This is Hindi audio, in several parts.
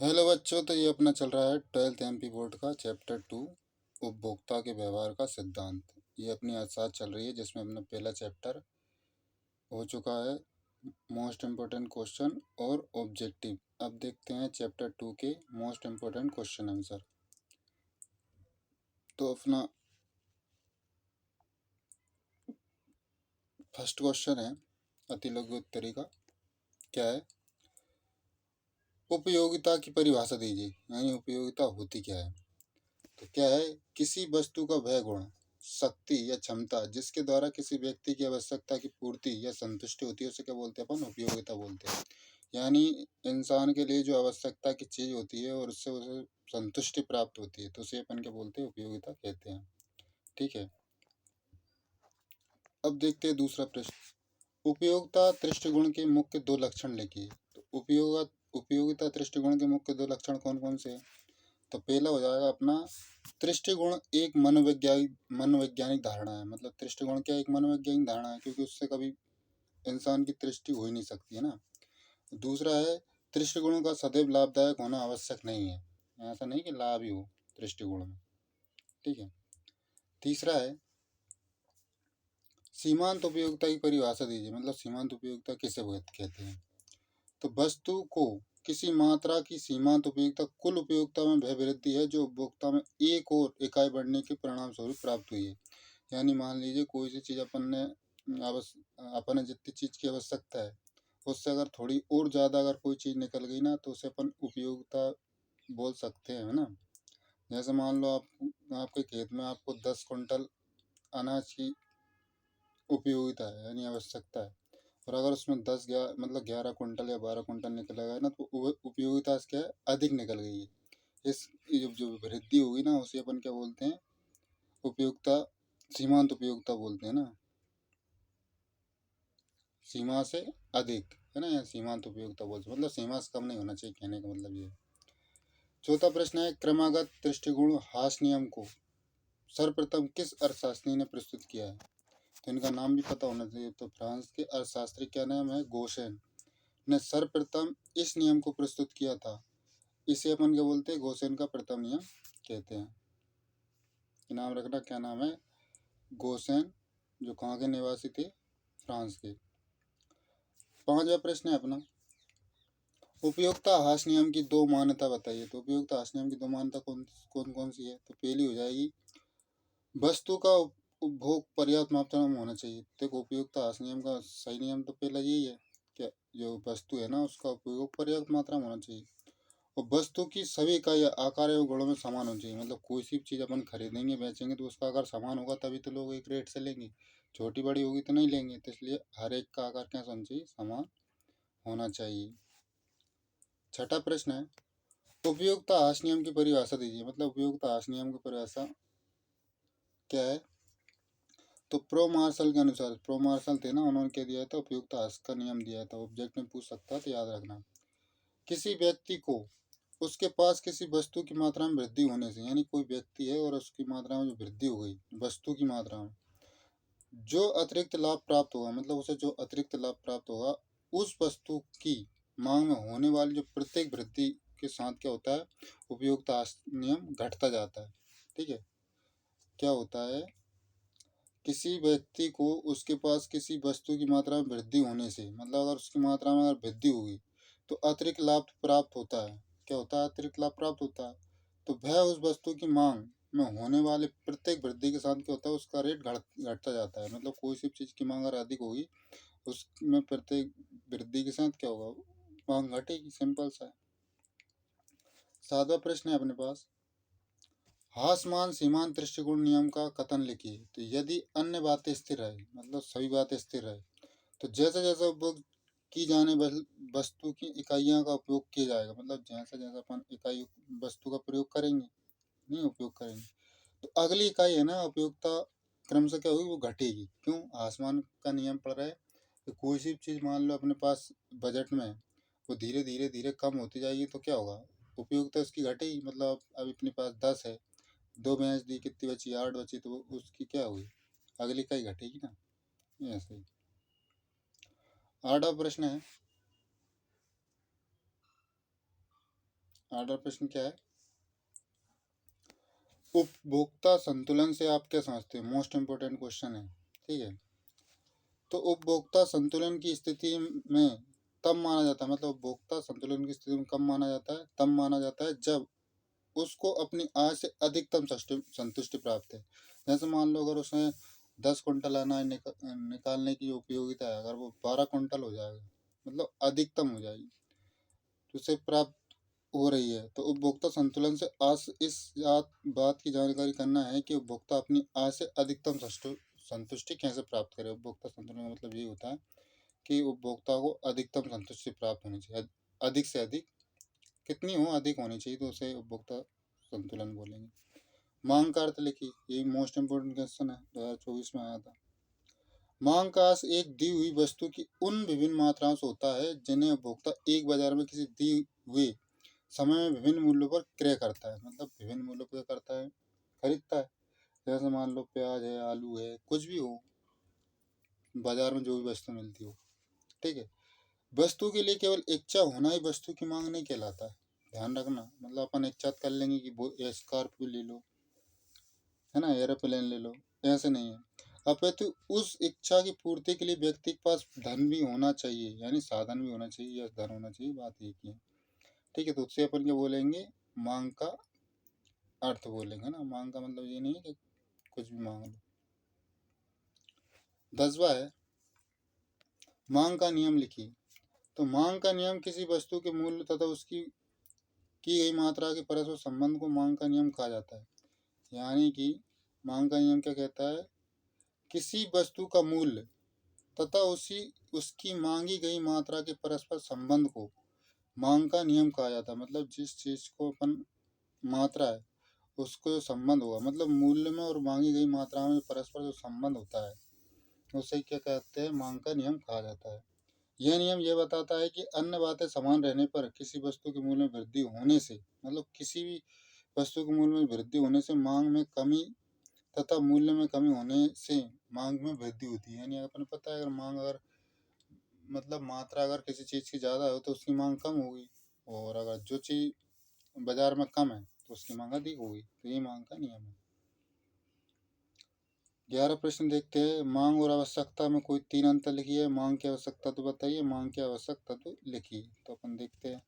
हेलो बच्चों, तो ये अपना चल रहा है 12th एमपी बोर्ड का चैप्टर 2 उपभोक्ता के व्यवहार का सिद्धांत। ये अपनी आज साथ चल रही है, जिसमें अपना पहला चैप्टर हो चुका है मोस्ट इम्पोर्टेंट क्वेश्चन और ऑब्जेक्टिव। अब देखते हैं चैप्टर 2 के मोस्ट इम्पोर्टेंट क्वेश्चन आंसर। तो अपना फर्स्ट क्वेश्चन है अति लघु उत्तरी का। क्या है? उपयोगिता की परिभाषा दीजिए, यानी उपयोगिता होती क्या है। तो क्या है? किसी वस्तु का वह गुण, शक्ति या क्षमता जिसके द्वारा किसी व्यक्ति की आवश्यकता की पूर्ति या संतुष्टि होती है, उसे क्या बोलते हैं? अपन उपयोगिता बोलते हैं। यानी इंसान के लिए जो आवश्यकता की चीज होती है और उससे उसे संतुष्टि प्राप्त होती है, तो उसे अपन क्या बोलते हैं? उपयोगिता कहते हैं। ठीक है। अब देखते हैं दूसरा प्रश्न। उपयोगिता दृष्टिगुण के मुख्य दो लक्षण लिखिए। तो उपयोगिता दृष्टिगुण के मुख्य दो लक्षण कौन कौन से हैं? तो पहला हो जाएगा अपना दृष्टिगुण एक मनोवैज्ञानिक धारणा है। मतलब दृष्टिगुण क्या? एक मनोवैज्ञानिक धारणा है, क्योंकि उससे कभी इंसान की दृष्टि हो ही नहीं सकती है ना। दूसरा है दृष्टिगुणों का सदैव लाभदायक होना आवश्यक नहीं है। ऐसा नहीं कि लाभ ही हो दृष्टिगुण में। ठीक है। तीसरा है सीमांत उपयोगिता की परिभाषा दीजिए। मतलब सीमांत उपयोगिता किसे कहते हैं? तो वस्तु को किसी मात्रा की सीमांत उपयोगिता कुल उपयोगिता में वह वृद्धि है जो उपभोक्ता में एक और इकाई बढ़ने के परिणाम स्वरूप प्राप्त हुई है। यानी मान लीजिए कोई सी चीज़ अपन जितनी चीज़ की आवश्यकता है, उससे अगर थोड़ी और ज़्यादा अगर कोई चीज़ निकल गई ना, तो उसे अपन उपयोगिता बोल सकते हैं, है ना। जैसे मान लो आपके खेत में आपको 10 क्विंटल अनाज की उपयोगिता है, यानी आवश्यकता है, और अगर उसमें 11 क्विंटल या 12 क्विंटल निकला है ना, तो उपयोगिता क्या है? अधिक निकल गई है। इस जो वृद्धि होगी ना, उसे अपन क्या बोलते हैं? उपयोगिता, सीमांत उपयोगिता बोलते हैं ना। सीमा से अधिक, है ना, या सीमांत उपयोगिता बोलते हैं। मतलब सीमा से कम नहीं होना चाहिए, कहने का मतलब ये है। चौथा प्रश्न है क्रमागत दृष्टिकोण हास नियम को सर्वप्रथम किस अर्थशास्त्री ने प्रस्तुत किया है? तो इनका नाम भी पता होना चाहिए। तो फ्रांस के अर्थशास्त्री क्या नाम है? गोसेन ने सर्वप्रथम इस नियम को प्रस्तुत किया था। इसे अपन क्या बोलते हैं? गोसेन का प्रथम नियम कहते हैं। नाम रखना, क्या नाम है? गोसेन, जो कहाँ के निवासी थे? फ्रांस के। पांचवा प्रश्न है अपना उपयोगिता हास नियम की दो मान्यता बताइए। तो उपयोगिता हास नियम की दो मान्यता कौन कौन कौन सी है? तो पहली हो जाएगी वस्तु का उपभोग पर्याप्त मात्रा में होना चाहिए। देखो उपयोगिता हास नियम का सही नियम तो पहला यही है कि जो वस्तु है ना, उसका उपयोग पर्याप्त मात्रा में होना चाहिए। और वस्तु की सभी इकाई आकार एवं गुणों में समान होनी चाहिए। मतलब कोई सी चीज़ अपन खरीदेंगे बेचेंगे तो उसका आकार समान होगा, तभी तो लोग एक रेट से लेंगे। छोटी बड़ी होगी तो नहीं लेंगे। तो इसलिए हर एक का आकार क्या होना चाहिए? समान होना चाहिए। छठा प्रश्न है उपयोगिता हास नियम की परिभाषा दीजिए। मतलब उपयोगिता हास नियम की परिभाषा क्या है? तो प्रो मार्शल के अनुसार, प्रो मार्शल थे ना, उन्होंने क्या दिया था? उपयोगिता हास का नियम दिया था। ऑब्जेक्ट में पूछ सकता है, तो याद रखना। किसी व्यक्ति को उसके पास किसी वस्तु की मात्रा में वृद्धि होने से, यानी कोई व्यक्ति है और उसकी मात्रा में जो वृद्धि हो गई वस्तु की मात्रा में, जो अतिरिक्त लाभ प्राप्त होगा, मतलब उसे जो अतिरिक्त लाभ प्राप्त होगा, उस वस्तु की मांग में होने वाली जो प्रत्येक वृद्धि के साथ क्या होता है? उपयोगिता नियम घटता जाता है। ठीक है। क्या होता है? किसी व्यक्ति को उसके पास किसी वस्तु की मात्रा में वृद्धि होने से, मतलब अगर उसकी मात्रा में अगर वृद्धि होगी तो अतिरिक्त लाभ प्राप्त होता है। क्या होता है? अतिरिक्त लाभ प्राप्त होता है। तो वह उस वस्तु की मांग में होने वाले प्रत्येक वृद्धि के साथ क्या होता है? उसका रेट घटता जाता है। मतलब कोई सी चीज़ की मांग अगर अधिक होगी, उसमें प्रत्येक वृद्धि के साथ क्या होगा? मांग घटेगी। सिंपल सा है। सातवां प्रश्न है अपने पास हासमान सीमांत दृष्टिकोण नियम का कथन लिखिए। तो यदि अन्य बातें स्थिर है, मतलब सभी बातें स्थिर है, तो जैसे जैसे उपयोग की जाने वस्तु की इकाइयों का उपयोग किया जाएगा, मतलब जैसा जैसा अपन इकाई वस्तु का प्रयोग करेंगे, नहीं उपयोग करेंगे, तो अगली इकाई है ना उपयोगिता क्रम से क्या होगी? वो घटेगी। क्यों? आसमान का नियम पड़ रहा है कि कोई सी चीज़ मान लो अपने पास बजट में है, वो धीरे धीरे धीरे कम होती जाएगी, तो क्या होगा? उपयोगिता उसकी घटेगी। मतलब अब अपने पास 10 है, 2 भैंस दी, कितनी बची? 8 बची, तो उसकी क्या हुई? अगली इकाई घटेगी ना। ऐसे ही। आठवां प्रश्न है आठवां प्रश्न क्या है? उपभोक्ता संतुलन से आप क्या समझते हो? मोस्ट इम्पोर्टेंट क्वेश्चन है, ठीक है। तो उपभोक्ता संतुलन की स्थिति में तब माना जाता है, मतलब उपभोक्ता संतुलन की स्थिति में कब माना जाता है? तब माना जाता है जब उसको अपनी आय से अधिकतम संतुष्टि प्राप्त है। जैसे मान लो अगर उसने 10 कुंटल अनाज निकालने की उपयोगिता है, अगर वो 12 कुंटल हो जाएगा, मतलब अधिकतम हो जाएगी, तो उसे प्राप्त हो रही है। तो उपभोक्ता संतुलन से आस इस बात की जानकारी करना है कि उपभोक्ता अपनी आय से अधिकतम संतुष्टि कैसे प्राप्त करे। उपभोक्ता संतुलन का मतलब ये होता है कि उपभोक्ता को अधिकतम संतुष्टि प्राप्त होनी चाहिए, अधिक से अधिक, कितनी हो अधिक होनी चाहिए, तो उसे उपभोक्ता संतुलन बोलेंगे। मांग का अर्थ लिखिए, ये मोस्ट इम्पोर्टेंट क्वेश्चन है, 2024 में आया था। मांग का अर्थ एक दी हुई वस्तु की उन विभिन्न मात्राओं से होता है जिन्हें उपभोक्ता एक बाजार में किसी दी हुए समय में विभिन्न मूल्यों पर क्रय करता है, मतलब विभिन्न मूल्यों पर करता है, खरीदता है। जैसे मान लो प्याज है, आलू है, कुछ भी हो, बाजार में जो भी वस्तु मिलती हो, ठीक है। वस्तु के लिए केवल इच्छा होना ही वस्तु की मांग नहीं कहलाता है, ध्यान रखना। मतलब अपन इच्छा कर लेंगे कि वो स्कॉर्पियो ले लो, है ना, एरोप्लेन ले लो, ऐसे नहीं है। अपितु उस इच्छा की पूर्ति के लिए व्यक्ति के पास धन भी होना चाहिए, यानी साधन भी होना चाहिए या धन होना चाहिए, बात एक ही है, ठीक है। तो उससे अपन क्या बोलेंगे? मांग का अर्थ बोलेंगे ना। मांग का मतलब ये नहीं है कि कुछ भी मांग लो। 10वां है मांग का नियम लिखिए। तो मांग का नियम किसी वस्तु के मूल्य तथा उसकी की गई मात्रा के परस्पर संबंध को मांग का नियम कहा जाता है। यानी कि मांग का नियम क्या कहता है? किसी वस्तु का मूल्य तथा उसकी मांगी गई मात्रा के परस्पर संबंध को मांग का नियम कहा जाता है। मतलब जिस चीज को अपन मात्रा है, उसको जो संबंध होगा, मतलब मूल्य में और मांगी गई मात्रा में परस्पर जो संबंध होता है, उसे क्या कहते हैं? मांग का नियम कहा जाता है। यह नियम यह बताता है कि अन्य बातें समान रहने पर किसी वस्तु के मूल्य में वृद्धि होने से, मतलब किसी भी वस्तु के मूल्य में वृद्धि होने से मांग में कमी तथा मूल्य में कमी होने से मांग में वृद्धि होती है। यानी अपन पता है, अगर मांग अगर मतलब मात्रा अगर किसी चीज़ की ज़्यादा हो तो उसकी मांग कम होगी, और अगर जो चीज़ बाजार में कम है तो उसकी मांग अधिक होगी। तो ये मांग का नियम है। 11 प्रश्न देखते हैं। मांग और आवश्यकता में कोई 3 अंतर लिखिए। मांग की आवश्यकता तो बताइए, मांग की आवश्यकता तो लिखिए। तो अपन देखते हैं।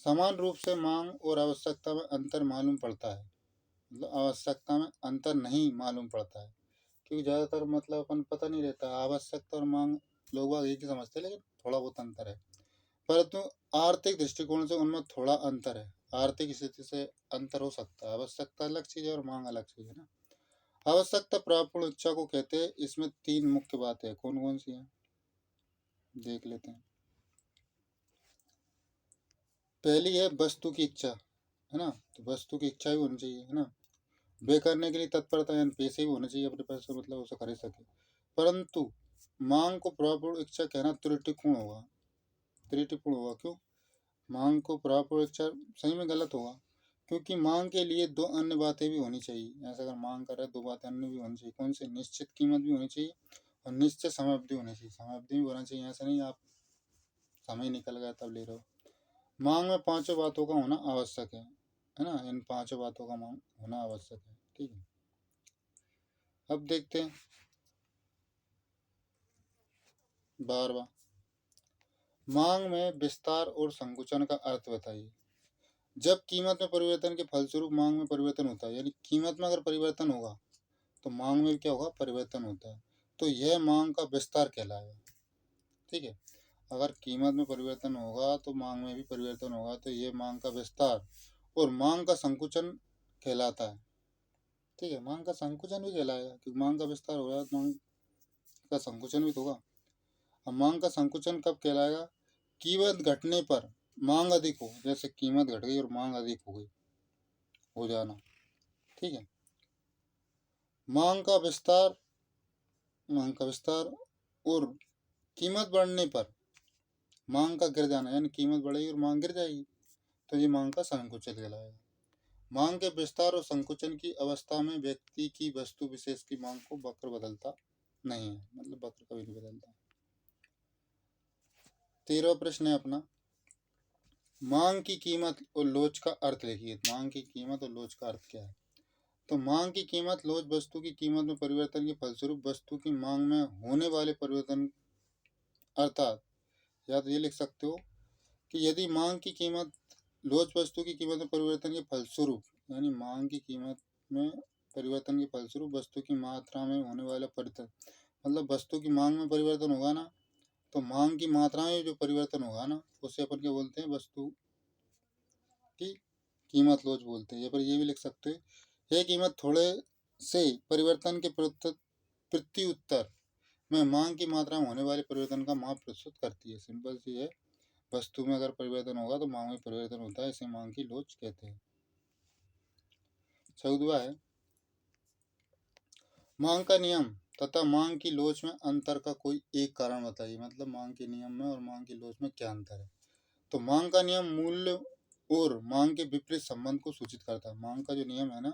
समान रूप से मांग और आवश्यकता में अंतर मालूम पड़ता है, मतलब आवश्यकता में अंतर नहीं मालूम पड़ता है, क्योंकि ज़्यादातर मतलब अपन पता नहीं रहता। आवश्यकता और मांग लोग बाग एक ही समझते हैं, लेकिन थोड़ा बहुत अंतर है। परंतु आर्थिक दृष्टिकोण से उनमें थोड़ा अंतर है। आर्थिक स्थिति से अंतर हो सकता है। आवश्यकता अलग चीज़ है और मांग अलग चीज़ है ना। आवश्यकता प्राप्त इच्छा को कहते हैं। इसमें 3 मुख्य बातें कौन कौन सी हैं, देख लेते हैं। पहली है वस्तु की इच्छा, है ना। तो वस्तु की इच्छा भी होनी चाहिए, है ना। वे करने के लिए तत्परता, यानी पैसे भी होने चाहिए अपने पास, मतलब उसे खरीद सके। परंतु मांग को प्राप्त इच्छा कहना त्रुटिपूर्ण होगा। त्रुटिपूर्ण होगा क्यों? मांग को प्राप्त इच्छा सही में गलत होगा, क्योंकि मांग के लिए 2 अन्य बातें भी होनी चाहिए। ऐसा अगर मांग कर रहे हैं, 2 बातें अन्य भी होनी चाहिए। कौन सी? निश्चित कीमत भी होनी चाहिए और निश्चित समय अवधि होनी चाहिए। समय अवधि भी होना चाहिए, ऐसा नहीं आप समय निकल गया तब ले रहे हो। मांग में 5 बातों का होना आवश्यक है ना। इन 5 बातों का मांग होना आवश्यक है, ठीक है। अब देखते हैं 12वां। मांग में विस्तार और संकुचन का अर्थ बताइए। जब कीमत में परिवर्तन के फलस्वरूप मांग में परिवर्तन होता है, यानी कीमत में अगर परिवर्तन होगा तो मांग में क्या होगा? परिवर्तन होता है। तो यह मांग का विस्तार कहलाएगा, ठीक है। अगर कीमत में परिवर्तन होगा तो मांग में भी परिवर्तन होगा, तो यह मांग का विस्तार और मांग का संकुचन कहलाता है, ठीक है। मांग का संकुचन भी कहलाएगा, क्योंकि मांग का विस्तार हो रहा है तो मांग का संकुचन भी तो होगा। अब मांग का संकुचन कब कहलाएगा? कीमत घटने पर मांग अधिक हो, जैसे कीमत घट गई और मांग अधिक हो गई, हो जाना, ठीक है। मांग का विस्तार, मांग का विस्तार और कीमत बढ़ने पर मांग का गिर जाना, यानी कीमत बढ़ेगी और मांग गिर जाएगी, तो ये मांग का संकुचन कहलाएगा। मांग के विस्तार और संकुचन की अवस्था में व्यक्ति की वस्तु विशेष की मांग को वक्र बदलता नहीं है, मतलब वक्र कभी नहीं बदलता। 13वां प्रश्न है अपना। मांग की कीमत और लोच का अर्थ लिखिए। मांग की कीमत और लोच का अर्थ क्या है? तो मांग की कीमत लोच वस्तु की कीमत में परिवर्तन के फलस्वरूप वस्तु की मांग में होने वाले परिवर्तन, अर्थात या तो ये लिख सकते हो कि यदि मांग की कीमत लोच वस्तु की कीमत में परिवर्तन के फलस्वरूप, यानी मांग की कीमत में परिवर्तन के फलस्वरूप वस्तु की मात्रा में होने वाला परिवर्तन, मतलब वस्तु की मांग में परिवर्तन होगा ना, तो मांग की मात्रा में जो परिवर्तन होगा ना, उसे अपन क्या बोलते हैं? वस्तु की कीमत लोच बोलते हैं। या फिर ये भी लिख सकते हैं, यह कीमत थोड़े से परिवर्तन के प्रत्युत्तर में मांग की मात्रा में होने वाले परिवर्तन का माप प्रस्तुत करती है। सिंपल सी है, वस्तु में अगर परिवर्तन होगा तो मांग में परिवर्तन होता है, इसे मांग की लोच कहते हैं। 14वां है, मांग का नियम तथा मांग की लोच में अंतर का कोई एक कारण बताइए। मतलब मांग के नियम में और मांग की लोच में क्या अंतर है? तो मांग का नियम मूल्य और मांग के विपरीत संबंध को सूचित करता है। मांग का जो नियम है ना,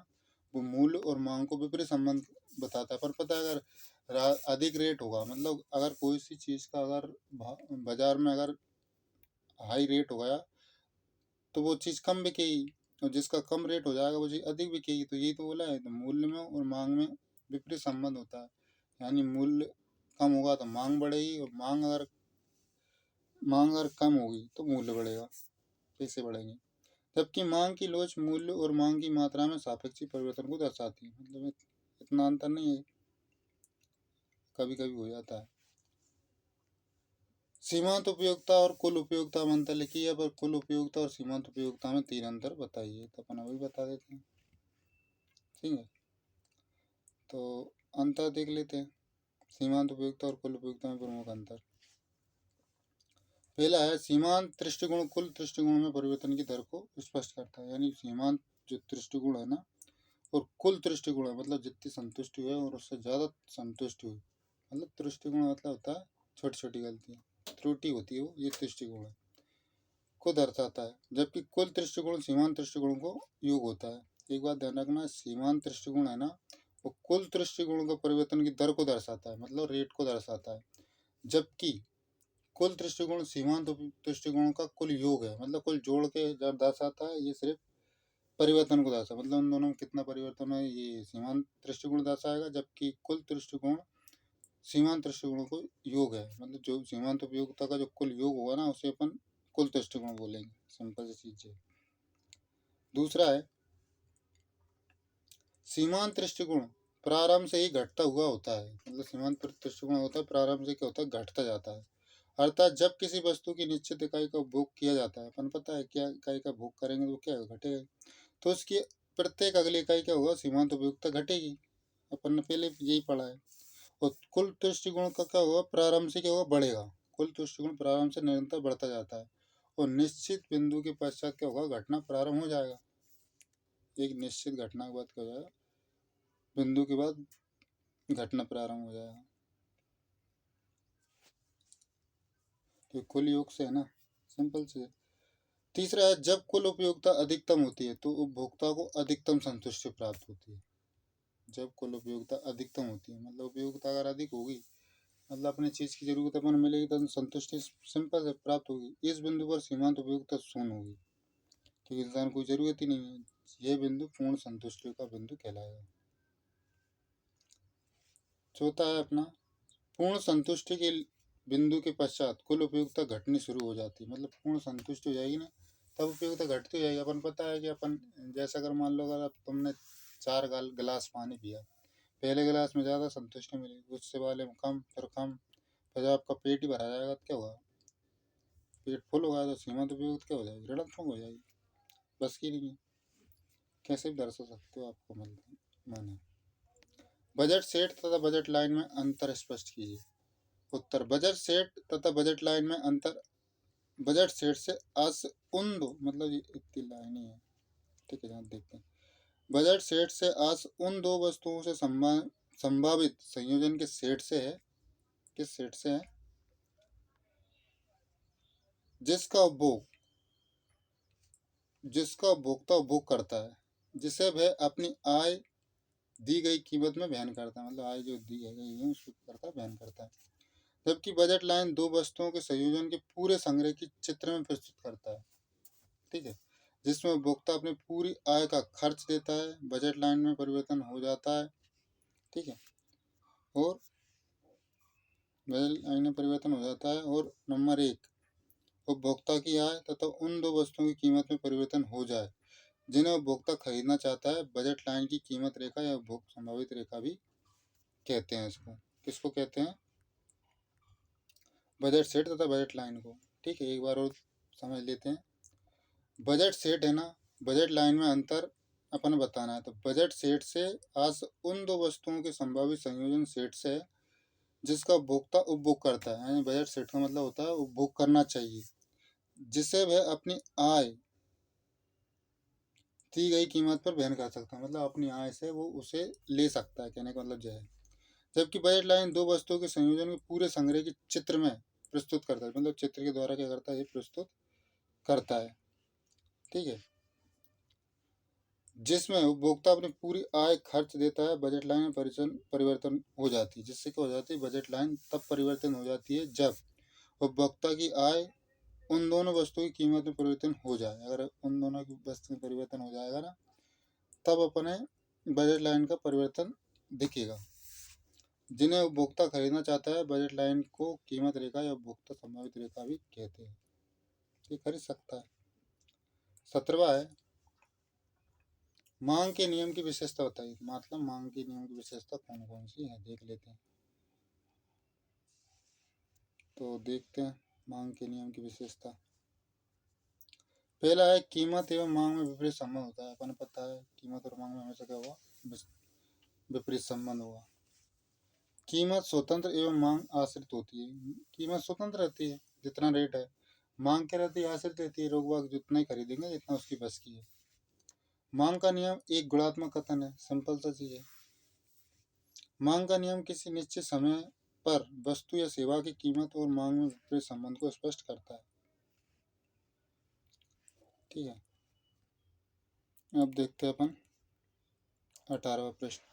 वो मूल्य और मांग को विपरीत संबंध बताता है। पर पता है, अगर अधिक रेट होगा, मतलब अगर कोई सी चीज का अगर बाजार में अगर हाई रेट हो गया तो वो चीज कम बिकेगी, और जिसका कम रेट हो जाएगा वो चीज अधिक बिकेगी। तो यही तो बोला है, तो मूल्य में और मांग में विपरीत संबंध होता है। यानी मूल्य कम होगा तो मांग बढ़ेगी, और मांग अगर कम होगी तो मूल्य बढ़ेगा। कैसे बढ़ेंगे? जबकि मांग की लोच मूल्य और मांग की मात्रा में सापेक्षी परिवर्तन को दर्शाती है। मतलब इतना अंतर नहीं है, कभी कभी हो जाता है। सीमांत उपयोगिता और कुल उपयोगिता में अंतर लिखिए। पर कुल उपयोगिता और सीमांत उपयोगिता में 3 अंतर बताइए। तो अपन अभी बता देते हैं, ठीक है। तो अंतर देख लेते हैं, सीमांत उपयोगिता और कुल उपयोगिता में प्रमुख अंतर। पहला है, सीमांत दृष्टिकोण कुल दृष्टिकोण में परिवर्तन की दर को स्पष्ट करता है। यानी सीमांत जो दृष्टिकोण है ना, और कुल दृष्टिकोण है, मतलब जितनी संतुष्टि हुई और उससे ज़्यादा संतुष्टि हुई, मतलब दृष्टिकोण मतलब होता है छोटी छोटी गलतियाँ, त्रुटि होती है, वो ये दृष्टिकोण है को दर्शाता है। जबकि कुल दृष्टिकोण सीमांत दृष्टिकोण को योग होता है। एक बात ध्यान रखना, सीमांत दृष्टिकोण है ना, वो कुल दृष्टिकोण का परिवर्तन की दर को दर्शाता है, मतलब रेट को दर्शाता है। जबकि कुल दृष्टिकोण सीमांत दृष्टिकोण का कुल योग है, मतलब कुल जोड़ के जब दर्शाता है। ये सिर्फ परिवर्तन को दर्शा, मतलब उन दोनों में कितना परिवर्तन है ये सीमांत दृष्टिकोण दर्शाएगा। जबकि कुल दृष्टिकोण सीमांत दृष्टिकोण को योग है, मतलब जो सीमांत उपयोगिता का जो कुल योग होगा ना, उसे अपन कुल दृष्टिकोण बोलेंगे। सिंपल सी चीज है। दूसरा है, सीमांत दृष्टिकोण प्रारंभ से ही घटता हुआ होता है। मतलब सीमांत दृष्टिकोण होता है प्रारंभ से क्या होता है, घटता जाता है। अर्थात जब किसी वस्तु की निश्चित इकाई का उपभोग किया जाता है, अपन पता है क्या इकाई का भोग करेंगे तो क्या घटेगा, तो उसकी प्रत्येक अगली इकाई क्या होगा, सीमांत उपयोगिता घटेगी। अपन ने पहले यही पढ़ा है। और कुल दृष्टिकोण का क्या होगा, प्रारंभ से क्या होगा, बढ़ेगा। कुल दृष्टिकोण प्रारंभ से निरंतर बढ़ता जाता है, और निश्चित बिंदु के पश्चात क्या होगा, घटना प्रारंभ हो जाएगा। एक निश्चित घटना के बाद क्या हो जाएगा, बिंदु के बाद घटना प्रारंभ हो जाएगा। तो कुल योग से है ना, सिंपल से। तीसरा है, जब कुल उपयोगिता अधिकतम होती है तो उपभोक्ता को अधिकतम संतुष्टि प्राप्त होती है। जब कुल उपयोगिता अधिकतम होती है, मतलब उपयोगिता अगर अधिक होगी, मतलब अपनी चीज की जरूरत अपन मिलेगी तो संतुष्टि सिंपल से प्राप्त होगी। इस बिंदु पर सीमांत उपयोगिता शून्य होगी, क्योंकि इंसान कोई जरूरत ही नहीं है। यह बिंदु पूर्ण संतुष्टि का बिंदु कहलाएगा। चौथा है अपना, पूर्ण संतुष्टि के बिंदु के पश्चात कुल उपयोगिता घटनी शुरू हो जाती है। मतलब पूर्ण संतुष्टि हो जाएगी ना, तब उपयोगिता घटती हो जाएगी। अपन पता है कि अपन जैसा अगर मान लो, अगर तुमने 4 गिलास पानी पिया, पहले गिलास में ज़्यादा संतुष्टि मिलेगी, उससे वाले में कम, फिर कम, फिर जब आपका पेट ही भरा जाएगा तो क्या होगा, पेट फुल होगा तो सीमांत उपयोगिता क्या हो जाएगी, ऋणात्मक हो जाएगी। बस की नहीं है, कैसे भी दर्शा सकते हो, आपको मन है। बजट सेट तथा बजट लाइन में अंतर स्पष्ट कीजिए। उत्तर, बजट सेट तथा बजट लाइन में अंतर, बजट सेट से अस उन दो, मतलब ये इतनी लाइन ही है, ठीक है, यहाँ देखते हैं। बजट सेट से अस उन दो वस्तुओं से संभावित संयोजन के सेट से है, किस सेट से है, जिसका उपभोग जिसका उपभोक्ता उपभोग करता है, जिसे वह अपनी आय दी गई कीमत में बयान करता है। मतलब आय जो दी गई है उसको करता है, बयान करता है। जबकि बजट लाइन दो वस्तुओं के संयोजन के पूरे संग्रह की चित्र में प्रस्तुत करता है। ठीक है, जिसमें उपभोक्ता अपनी पूरी आय का खर्च देता है, बजट लाइन में परिवर्तन हो जाता है। ठीक है, और बजट लाइन में परिवर्तन हो जाता है। और नंबर 1, उपभोक्ता की आय तथा उन दो वस्तुओं की कीमत में परिवर्तन हो जाए जिन्हें उपभोक्ता खरीदना चाहता है। बजट लाइन की कीमत रेखा या उपभोग संभावित रेखा भी कहते हैं इसको। किसको कहते हैं? बजट सेट तथा बजट लाइन को। ठीक है, एक बार और समझ लेते हैं। बजट सेट है ना, बजट लाइन में अंतर अपन बताना है। तो बजट सेट से आज उन दो वस्तुओं के संभावित संयोजन सेट से जिसका उपभोक्ता उपभोग करता है, यानी बजट सेट का मतलब होता है उपभोग करना चाहिए, जिसे वह अपनी आय दी गई कीमत पर वहन कर सकता है। मतलब अपनी आय से वो उसे ले सकता है, कहने का मतलब यह है। जबकि बजट लाइन दो वस्तुओं के संयोजन के पूरे संग्रह के चित्र में प्रस्तुत करता है, मतलब चित्र के द्वारा क्या करता है, ये प्रस्तुत करता है। ठीक है, जिसमें उपभोक्ता अपनी पूरी आय खर्च देता है। बजट लाइन में परिवर्तन हो जाती है, जिससे क्या हो जाती है, बजट लाइन तब परिवर्तन हो जाती है जब उपभोक्ता की आय उन दोनों वस्तुओं की कीमत में परिवर्तन हो जाए। अगर उन दोनों की वस्तु में परिवर्तन हो जाएगा ना, तब अपने बजट लाइन का परिवर्तन दिखेगा। जिन्हें उपभोक्ता खरीदना चाहता है, बजट लाइन को कीमत रेखा या उपभोक्ता संभावित रेखा भी कहते हैं। ये खरीद सकता है। 17वां है, मांग के नियम की विशेषता बताइए। मतलब मांग के नियम की विशेषता कौन कौन सी है, देख लेते हैं। तो देखते हैं मांग के नियम की विशेषता। पहला है, कीमत एवं मांग में विपरीत संबंध होता है। अपन पता है कीमत और मांग में हमेशा क्या हुआ, विपरीत संबंध हुआ। कीमत स्वतंत्र एवं मांग आश्रित होती है। कीमत स्वतंत्र रहती है, जितना रेट है। मांग क्या रहती है, आश्रित रहती है, लोग बाग जितना ही खरीदेंगे जितना उसकी बस की है। मांग का नियम एक गुणात्मक कथन है, सिंपल सा चीज है। मांग का नियम किसी निश्चित समय पर वस्तु या सेवा की कीमत और मांग में विपरीत संबंध को स्पष्ट करता है। ठीक है, अब देखते हैं अपन 18वां प्रश्न।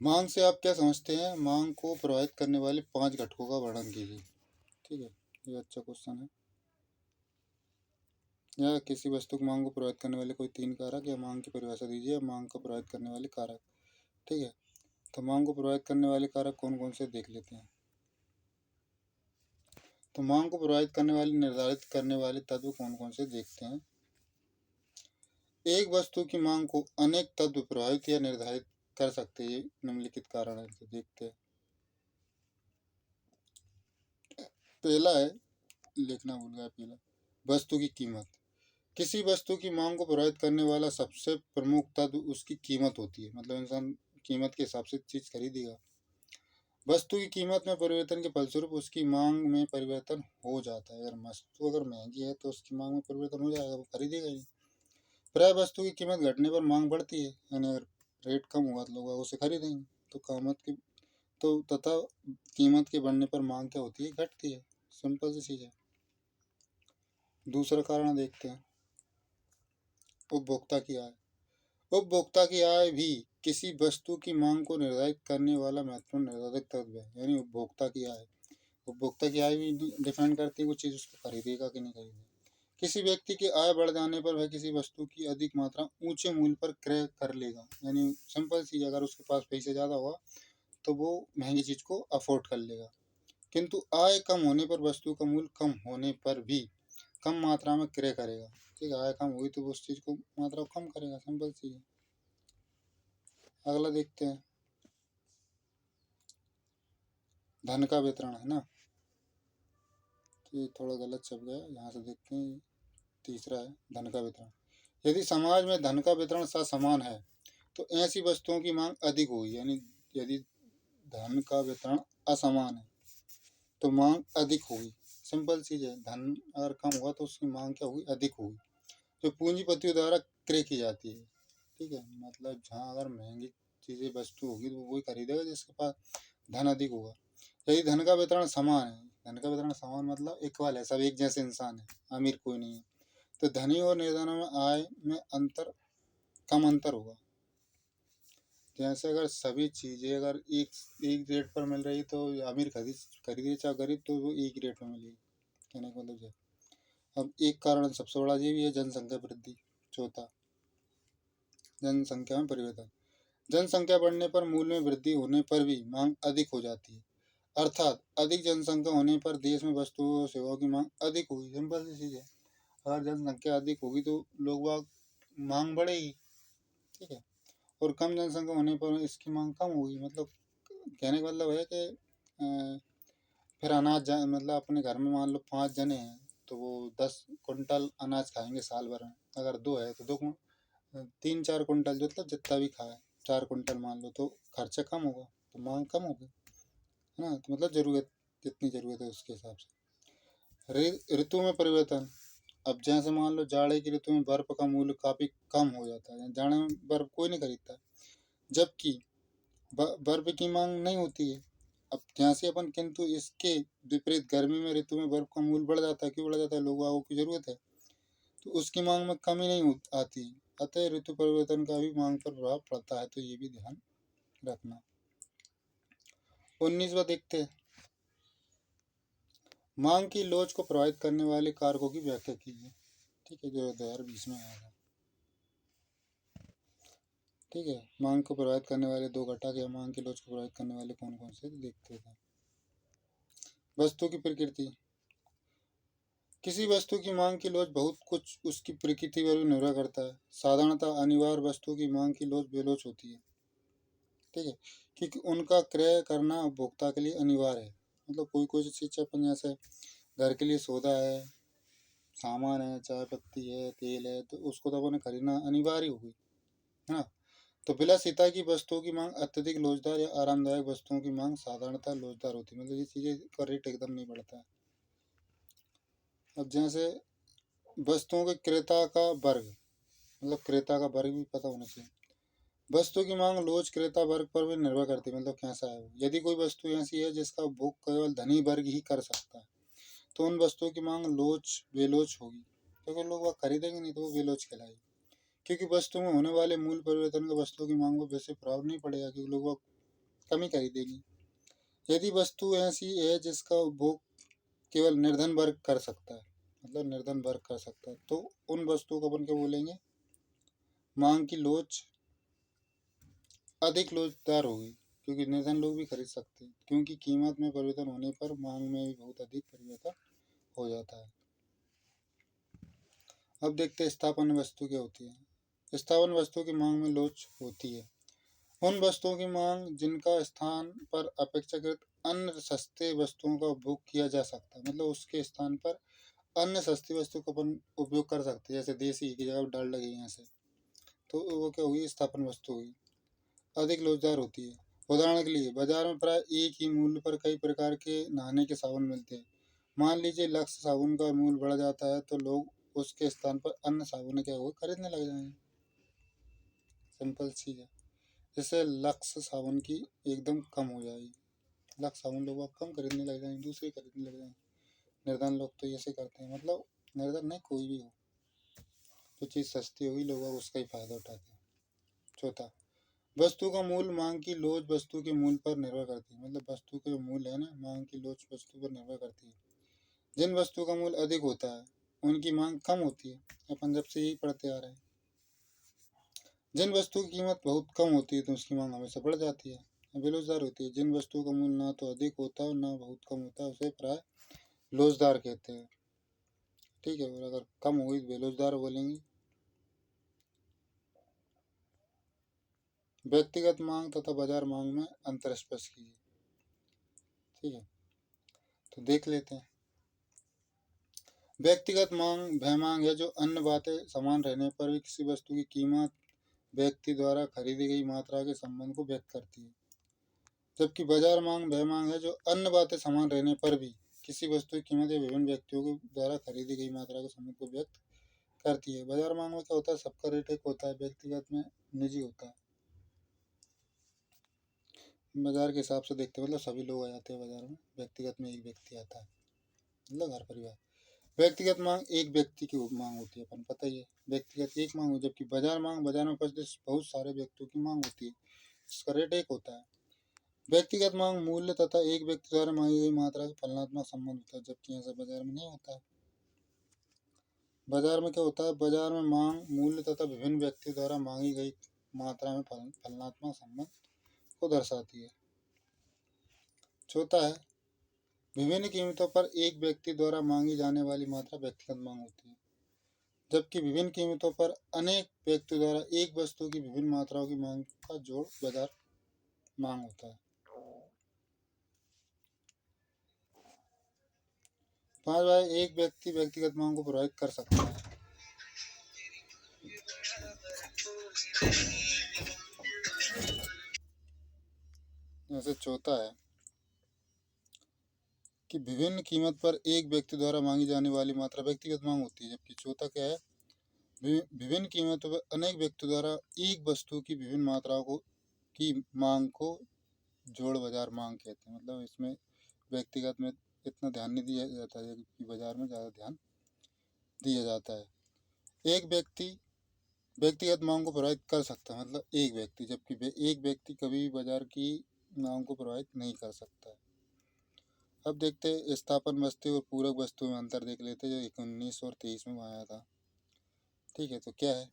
मांग से आप क्या समझते हैं? मांग को प्रभावित करने वाले 5 घटकों का वर्णन कीजिए। ठीक है, ये अच्छा क्वेश्चन है। या किसी वस्तु की मांग को प्रभावित करने वाले कोई 3 कारक या मांग की परिभाषा दीजिए। मांग को प्रभावित करने वाले कारक। ठीक है, तो मांग को प्रभावित करने वाले कारक कौन कौन से देख लेते हैं। तो मांग को प्रभावित करने वाले निर्धारित करने वाले तत्व कौन कौन से देखते हैं। एक वस्तु की मांग को अनेक तत्व प्रभावित या निर्धारित कर सकते हैं। निम्नलिखित कारण है, तो देखते हैं। पहला है, लिखना भूल गया पहला, वस्तु की कीमत। किसी वस्तु की मांग को प्रभावित करने वाला सबसे प्रमुख तत्व उसकी कीमत होती है। मतलब इंसान कीमत के हिसाब से चीज खरीदेगा। वस्तु की कीमत में परिवर्तन के फलस्वरूप उसकी मांग में परिवर्तन हो जाता है। अगर वस्तु अगर महंगी है तो उसकी मांग में परिवर्तन हो जाएगा, वो खरीदेगा ही। प्राय वस्तु की कीमत घटने पर मांग बढ़ती है, यानी अगर रेट कम हुआ तो लोग उसे खरीदेंगे। तो कीमत की तो तथा कीमत के बढ़ने पर मांग क्या होती है, घटती है। सिंपल सी चीज है। दूसरा कारण देखते हैं, उपभोक्ता की आय। उपभोक्ता की आय भी किसी वस्तु की मांग को निर्धारित करने वाला महत्वपूर्ण निर्धारक तत्व है। यानी उपभोक्ता की आय, उपभोक्ता की आय भी डिपेंड करती है वो चीज़ उसको खरीदेगा कि नहीं खरीदेगा। किसी व्यक्ति की आय बढ़ जाने पर वह किसी वस्तु की अधिक मात्रा ऊंचे मूल्य पर क्रय कर लेगा। यानी सिंपल चीज, अगर उसके पास पैसे ज़्यादा होगा तो वो महंगी चीज़ को अफोर्ड कर लेगा। किंतु आय कम होने पर वस्तु का मूल्य कम होने पर भी कम मात्रा में क्रय करेगा। ठीक है, आय कम हुई तो वो उस चीज़ को मात्रा कम करेगा, सिंपल चीज है। अगला देखते हैं, धन का वितरण है ना, तो ये थोड़ा गलत छप गया, यहाँ से देखते हैं। तीसरा है, धन का वितरण। यदि समाज में धन का वितरण समान है तो ऐसी वस्तुओं की मांग अधिक होगी। यानी यदि धन का वितरण असमान है तो मांग अधिक होगी। सिंपल चीज है, धन अगर कम हुआ तो उसकी मांग क्या होगी, अधिक होगी, जो पूंजीपतियों द्वारा क्रय की जाती है। ठीक है, मतलब जहाँ अगर महंगी चीजें वस्तु होगी तो वही खरीदेगा जिसके पास धन अधिक होगा। यदि धन का वितरण समान है, धन का वितरण समान मतलब इक्वल है, सब एक जैसे इंसान है, अमीर कोई नहीं है, तो धनी और निर्धनों में आय में कम अंतर होगा। जैसे अगर सभी चीज़ें अगर एक रेट पर मिल रही तो अमीर खरीदे चाहे गरीब, तो वो एक रेट पर मिलेगी। कहने का मतलब है। अब एक कारण सबसे बड़ा ये भी है, जनसंख्या वृद्धि। चौथा, जनसंख्या में परिवर्तन। जनसंख्या बढ़ने पर मूल्य में वृद्धि होने पर भी मांग अधिक हो जाती है, अर्थात अधिक जनसंख्या होने पर देश में वस्तुओं और सेवाओं की मांग अधिक होगी। सिंपल सी चीज़ है, अगर जनसंख्या अधिक होगी तो लोग बाग मांग बढ़ेगी, ठीक है, और कम जनसंख्या होने पर इसकी मांग कम होगी। मतलब कहने का मतलब है कि फिर अनाज मतलब अपने घर में मान लो 5 जने हैं तो वो 10 कुंटल अनाज खाएंगे साल भर में, अगर 2 है तो 3-4 कुंटल, मतलब जितना भी खाए 4 कुंटल मान लो, तो खर्चा कम होगा, तो मांग कम होगी, है ना। तो मतलब ज़रूरत, जितनी ज़रूरत है उसके हिसाब से। ऋतु में परिवर्तन। अब जैसे मान लो जाड़े की ऋतु में बर्फ़ का मूल्य काफ़ी कम हो जाता है, जाड़े में बर्फ़ कोई नहीं खरीदता, जबकि बर्फ़ की मांग नहीं होती है। अब यहाँ से अपन, किंतु इसके विपरीत गर्मी में ऋतु में बर्फ़ का मूल्य बढ़ जाता है। क्यों बढ़ जाता है? लोगों की ज़रूरत है, तो उसकी मांग में कमी नहीं आती। अतः ऋतु परिवर्तन का भी मांग पर प्रभाव पड़ता है, तो ये भी ध्यान रखना। 19वां देखते हैं, मांग की लोच को प्रभावित करने वाले कारकों की व्याख्या कीजिए। ठीक है, जो 2020 में आया था। ठीक है, मांग को प्रभावित करने वाले 2 घटक या मांग की लोच को प्रभावित करने वाले कौन कौन से, देखते थे। वस्तु की प्रकृति। किसी वस्तु की मांग की लोच बहुत कुछ उसकी प्रकृति पर भी निर्भर करता है। साधारणतः अनिवार्य वस्तु की मांग की लोच बेलोच होती है, ठीक है, क्योंकि उनका क्रय करना उपभोक्ता के लिए अनिवार्य है। मतलब कोई कोई चीज़ अपन, जैसे घर के लिए सौदा है, सामान है, चाय पत्ती है, तेल है, तो उसको तो अपन खरीदना अनिवार्य होगी, है ना। तो विलासिता की वस्तुओं की मांग अत्यधिक लोचदार या आरामदायक वस्तुओं की मांग साधारणतः लोचदार होती है। मतलब ये चीज़ें का रेट एकदम नहीं बढ़ता है। अब जैसे वस्तुओं के क्रेता का वर्ग, मतलब क्रेता का वर्ग भी पता होना चाहिए। वस्तु की मांग लोच क्रेता वर्ग पर भी निर्भर करती है, मतलब कैसा है वो। यदि कोई वस्तु ऐसी है जिसका उपभोग केवल धनी वर्ग ही कर सकता है, तो उन वस्तुओं की मांग लोच बेलोच होगी, क्योंकि लोग वह खरीदेंगे नहीं, तो वो बेलोच कहलाएगी। क्योंकि वस्तु में होने वाले मूल परिवर्तन का वस्तुओं की मांग पर वैसे प्रभाव नहीं पड़ेगा, क्योंकि लोग वह कम ही खरीदेंगे। यदि वस्तु ऐसी है जिसका उपभोग केवल निर्धन वर्ग कर सकता है, मतलब निर्धन वर्ग कर सकता है, तो उन वस्तुओं को अपन क्या बोलेंगे, मांग की लोच अधिक लोचदार होगी, क्योंकि निर्धन लोग भी खरीद सकते हैं। क्योंकि कीमत में परिवर्तन होने पर मांग में भी बहुत अधिक परिवर्तन हो जाता है। अब देखते हैं स्थापन वस्तु क्या होती है। स्थापन वस्तु की मांग में लोच होती है उन वस्तुओं की मांग जिनका स्थान पर अपेक्षाकृत अन्य सस्ते वस्तुओं का उपभोग किया जा सकता है। मतलब उसके स्थान पर अन्य सस्ती वस्तु का अपन उपयोग कर सकते हैं, जैसे देसी की जगह डाल लगे यहाँ से, तो वो क्या हुई, स्थापन वस्तु हुई, अधिक लोचदार होती है। उदाहरण के लिए बाजार में प्राय एक ही मूल्य पर कई प्रकार के नहाने के साबुन मिलते हैं। मान लीजिए लक्स साबुन का मूल्य बढ़ जाता है, तो लोग उसके स्थान पर अन्य साबुन क्या हुए खरीदने लग जाएंगे। सिंपल चीज़ है, जिससे लक्स साबुन की एकदम कम हो जाएगी। लक्स साबुन लोग अब कम खरीदने लग जाएंगे, दूसरे खरीदने लग जाएंगे। निर्धन लोग तो ऐसे करते हैं, मतलब निर्धन नहीं, कोई भी हो, तो चीज़ सस्ती होगी लोग उसका ही फायदा उठाते हैं। चौथा, वस्तु का मूल्य मांग की लोच वस्तु के मूल्य पर निर्भर करती है। मतलब वस्तु का जो मूल्य है ना, मांग की लोच वस्तु पर निर्भर करती है। जिन वस्तु का मूल्य अधिक होता है उनकी मांग कम होती है, अपन जब से यही पढ़ते आ रहे हैं। जिन वस्तु की कीमत बहुत कम होती है तो उसकी मांग हमेशा बढ़ जाती है, बेरोजगार होती है। जिन वस्तुओं का मूल्य ना तो अधिक होता है और ना बहुत कम होता है, उसे प्राय लोचदार कहते हैं। ठीक है, और अगर कम होगी तो बेरोजगार बोलेंगे। व्यक्तिगत मांग तथा बाजार मांग में अंतर स्पष्ट कीजिए। ठीक है, तो देख लेते हैं। व्यक्तिगत मांग वह मांग है जो अन्य बातें समान रहने पर भी किसी वस्तु की कीमत व्यक्ति द्वारा खरीदी गई मात्रा के संबंध को व्यक्त करती है। जबकि बाजार मांग वह मांग है जो अन्य बातें समान रहने पर भी किसी वस्तु की कीमत या विभिन्न व्यक्तियों के द्वारा खरीदी गई मात्रा के संबंध को व्यक्त करती है। बाजार मांग में क्या होता है, सबका रेट एक होता है, व्यक्तिगत में निजी होता है। बाजार के हिसाब से देखते हैं, मतलब सभी लोग आ जाते हैं बाजार में, व्यक्तिगत में एक व्यक्ति आता है, मतलब घर परिवार। व्यक्तिगत मांग एक व्यक्ति की मांग होती है, अपन पता ही है, व्यक्तिगत एक मांग हो। जबकि बाजार मांग बाजार में उपस्थित बहुत सारे व्यक्तियों की मांग होती है, इसका रेट एक होता है। व्यक्तिगत मांग मूल्य तथा एक व्यक्ति द्वारा मांगी गई मात्रा का फलनात्मक संबंध होता है, जबकि ऐसा बाजार में नहीं होता है। बाजार में क्या होता है, बाजार में मांग मूल्य तथा विभिन्न व्यक्ति द्वारा मांगी गई मात्रा में फलनात्मक संबंध को दर्शाती है। चौथा है, विभिन्न कीमतों पर एक व्यक्ति द्वारा मांगी जाने वाली मात्रा व्यक्तिगत मांग होती है, जबकि विभिन्न कीमतों पर अनेक व्यक्तियों द्वारा एक वस्तु की विभिन्न मात्राओं की मांग का जोड़ बाजार मांग होता है। 5 एक व्यक्ति व्यक्तिगत मांग को प्रभावित कर सकता है। जैसे चौथा है कि विभिन्न कीमत पर एक व्यक्ति द्वारा मांगी जाने वाली मात्रा व्यक्तिगत मांग होती है, जबकि चौथा क्या है, विभिन्न कीमतों पर अनेक व्यक्ति द्वारा एक वस्तु की विभिन्न मात्राओं को की मांग को जोड़ बाजार मांग कहते हैं। मतलब इसमें व्यक्तिगत में इतना ध्यान नहीं दिया जाता है, जबकि बाजार में ज़्यादा ध्यान दिया जाता है। एक व्यक्ति व्यक्तिगत मांग को प्रभावित कर सकता है, मतलब एक व्यक्ति, जबकि एक व्यक्ति कभी भी बाजार की मांग को प्रभावित नहीं कर सकता है। अब देखते हैं स्थापन वस्तु और पूरक वस्तु में अंतर देख लेते हैं, जो 19 और 23 में आया था। ठीक है, तो क्या है,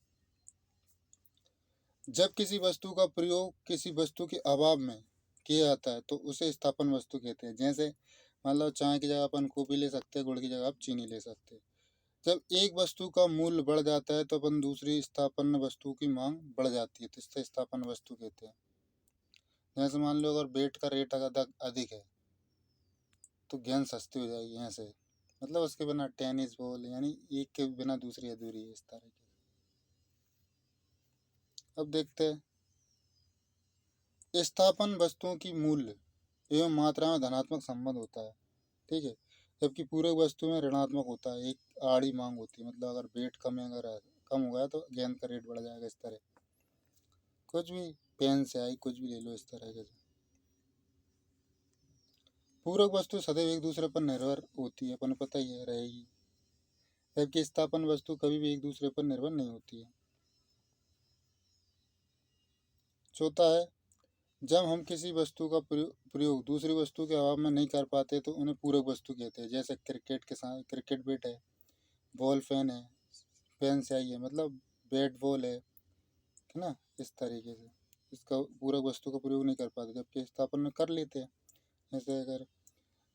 जब किसी वस्तु का प्रयोग किसी वस्तु के अभाव में किया जाता है तो उसे स्थापन वस्तु कहते हैं। जैसे मान लो चाय की जगह अपन कॉफी ले सकते हैं, गुड़ की जगह आप चीनी ले सकते हैं। जब एक वस्तु का मूल्य बढ़ जाता है तो अपन दूसरी स्थापन वस्तु की मांग बढ़ जाती है, तो इससे स्थापन वस्तु कहते हैं। जैसे मान लो अगर बेट का रेट अगर अधिक है तो गेंद सस्ती हो जाएगी ऐसे, मतलब उसके बिना टेनिस बॉल, यानी एक के बिना दूसरी अधूरी है, इस तरह की। अब देखते हैं स्थापन वस्तुओं की मूल्य एवं मात्रा में धनात्मक संबंध होता है। ठीक है, जबकि पूरक वस्तु में ऋणात्मक होता है, एक आड़ी मांग होती है। मतलब अगर वेट कम है, अगर कम हो गया तो गेंद का रेट बढ़ जाएगा, इस तरह। कुछ भी पेन से आई कुछ भी ले लो, इस तरह के। पूरक वस्तु सदैव एक दूसरे पर निर्भर होती है, अपन पता ही है, रहेगी, जबकि स्थापन वस्तु कभी भी एक दूसरे पर निर्भर नहीं होती है। चौथा है, जब हम किसी वस्तु का प्रयोग दूसरी वस्तु के अभाव में नहीं कर पाते तो उन्हें पूरक वस्तु कहते हैं। जैसे क्रिकेट के साथ क्रिकेट बैट है, बॉल पेन है, पेन स्याही है, मतलब बैट बॉल है ना, इस तरीके से इसका पूरक वस्तु का प्रयोग नहीं कर पाते, जबकि स्थापन में कर लेते हैं। जैसे अगर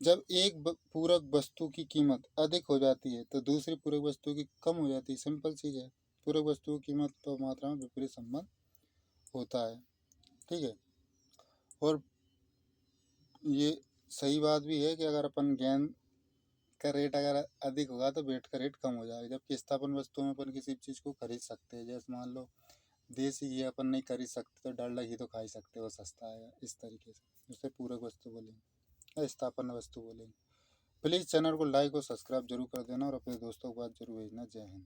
जब एक पूरक वस्तु की कीमत अधिक हो जाती है तो दूसरी पूरक वस्तु की कम हो जाती है, सिंपल चीज़ है। पूरक वस्तु की कीमत तो मात्रा में विपरीत संबंध होता है। ठीक है, और ये सही बात भी है कि अगर अपन गेंद का रेट अगर अधिक होगा तो बैट का रेट कम हो जाएगा, जबकि स्थापन वस्तुओं में अपन किसी चीज़ को खरीद सकते हैं। जैसे मान लो देसी घी अपन नहीं खरीद सकते तो डालडा घी तो खा ही सकते, वो सस्ता है, इस तरीके से उसे पूरक वस्तु बोलेंगे या स्थापन वस्तु बोलेंगे। प्लीज़ चैनल को लाइक और सब्सक्राइब जरूर कर देना और अपने दोस्तों को बात जरूर भेजना। जय हिंद।